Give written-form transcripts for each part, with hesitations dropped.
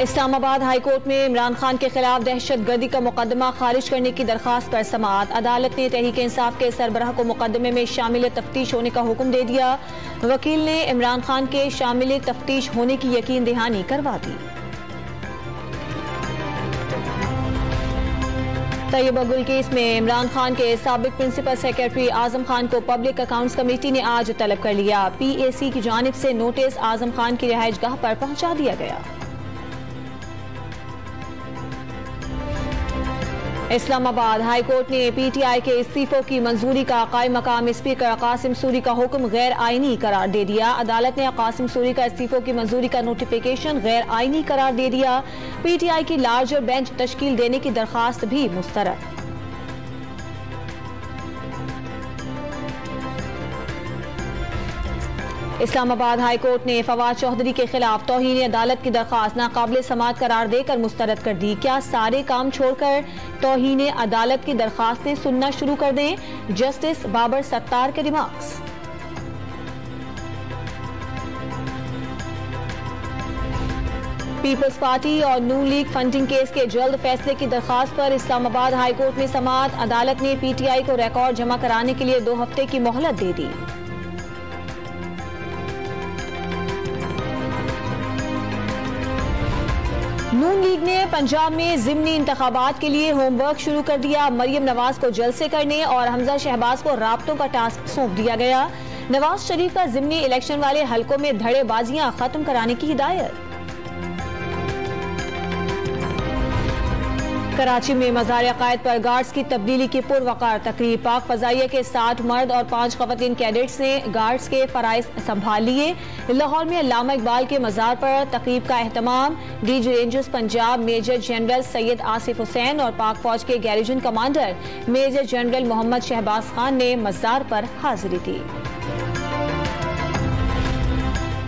Islamabad high court में इमरान खान के खिलाफ दहशतगर्दी का मुकदमा खारिज करने की दरखास्त पर समाअत। अदालत ने तहरीक इंसाफ के सरबराह को मुकदमे में शामिल तफ्तीश होने का हुक्म दे दिया। वकील ने इमरान खान के शामिल तफ्तीश होने की यकीन दहानी करवा दी। तैयबा गुल केस में इमरान खान के साबिक प्रिंसिपल सेक्रेटरी आजम खान को पब्लिक अकाउंट्स कमेटी ने आज तलब कर लिया। PAC की जानिब से नोटिस आजम खान की रिहाइशगाह पर पहुंचा दिया गया। इस्लामाबाद हाई कोर्ट ने PTI के इस्तीफों की मंजूरी का कायम मकाम स्पीकर कासिम सूरी का हुक्म गैर आईनी करार दे दिया। अदालत ने कासिम सूरी का इस्तीफों की मंजूरी का नोटिफिकेशन गैर आईनी करार दे दिया। PTI की लार्जर बेंच तश्कील देने की दरखास्त भी मुस्तरद। इस्लामाबाद हाई कोर्ट ने फवाद चौधरी के खिलाफ तौहीन अदालत की दरखास्त नाकाबिल समाअत करार देकर मुस्तरद कर दी। क्या सारे काम छोड़कर तौहीन अदालत की दरखास्तें सुनना शुरू कर दें? जस्टिस बाबर सत्तार के रिमार्क्स। पीपल्स पार्टी और नून लीग फंडिंग केस के जल्द फैसले की दरखास्त पर इस्लामाबाद हाई कोर्ट में समाअत। अदालत ने PTI को रिकॉर्ड जमा कराने के लिए 2 हफ्ते की मोहलत दे दी। नून लीग ने पंजाब में ज़िमनी इंतखाबात के लिए होमवर्क शुरू कर दिया। मरियम नवाज को जलसे करने और हमजा शहबाज को राब्तों का टास्क सौंप दिया गया। नवाज शरीफ का ज़िमनी इलेक्शन वाले हलकों में धड़ेबाजियां खत्म कराने की हिदायत। कराची में मज़ार अकायद पर गार्ड्स की तब्दीली की पुरवकार तकरीब। पाक फजाइया के 60 मर्द और 5 खवातीन कैडेट्स ने गार्ड्स के फराइज संभाल लिए। लाहौर में अल्लामा इकबाल के मज़ार पर तकरीब का एहतमाम। DG Rangers Punjab major general Syed Asif Hussain और पाक फौज के garrison commander major general Mohammad Shahbaz Khan ने मज़ार पर हाजिरी दी।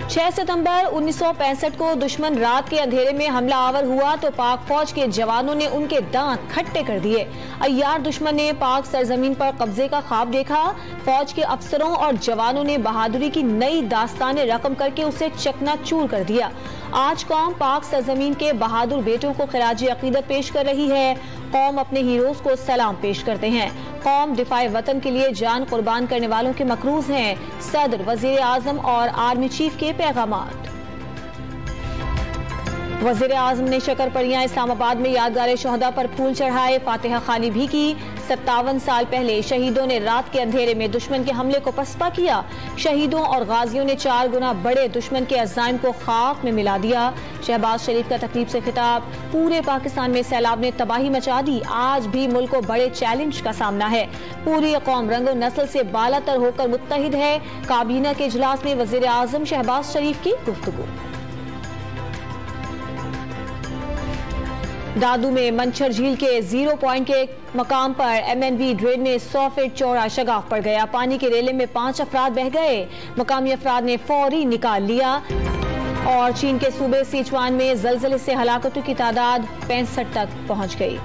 6 सितंबर 1965 को दुश्मन रात के अंधेरे में हमला आवर हुआ तो पाक फौज के जवानों ने उनके दांत खट्टे कर दिए। अय्यार दुश्मन ने पाक सरजमीन पर कब्जे का ख्वाब देखा। फौज के अफसरों और जवानों ने बहादुरी की नई दास्तानें रकम करके उसे चकनाचूर कर दिया। आज कौम पाक सरजमीन के बहादुर बेटों को खिराजी अकीदत पेश कर रही है। कौम अपने हीरोज को सलाम पेश करते हैं। कौम दिफाए वतन के लिए जान कुर्बान करने वालों के मकरूज हैं। सदर, वजीर आजम और आर्मी चीफ के पैगामात। वजीर आजम ने शकरपरियां इस्लामाबाद में यादगार शोहदा पर फूल चढ़ाए, फातिहा खानी भी की। 57 साल पहले शहीदों ने रात के अंधेरे में दुश्मन के हमले को पसपा किया। शहीदों और गाजियों ने 4 गुना बड़े दुश्मन के अज़ाइम को खाक में मिला दिया। शहबाज शरीफ का तकरीब से खिताब। पूरे पाकिस्तान में सैलाब ने तबाही मचा दी। आज भी मुल्क को बड़े चैलेंज का सामना है। पूरी कौम रंग और नस्ल से बालातर होकर मुत्तहिद है। काबीना के इजलास में वजीर आजम शहबाज शरीफ की गुफ्तगू। दादू में मंछर झील के 0 पॉइंट के मकाम पर MNV ड्रेन में 100 फीट चौड़ा शगाफ पड़ गया। पानी के रेले में 5 अफराद बह गए। मकामी अफराद ने फौरी निकाल लिया। और चीन के सूबे सिचुआन में जलजले से हलाकतों की तादाद 65 तक पहुंच गई।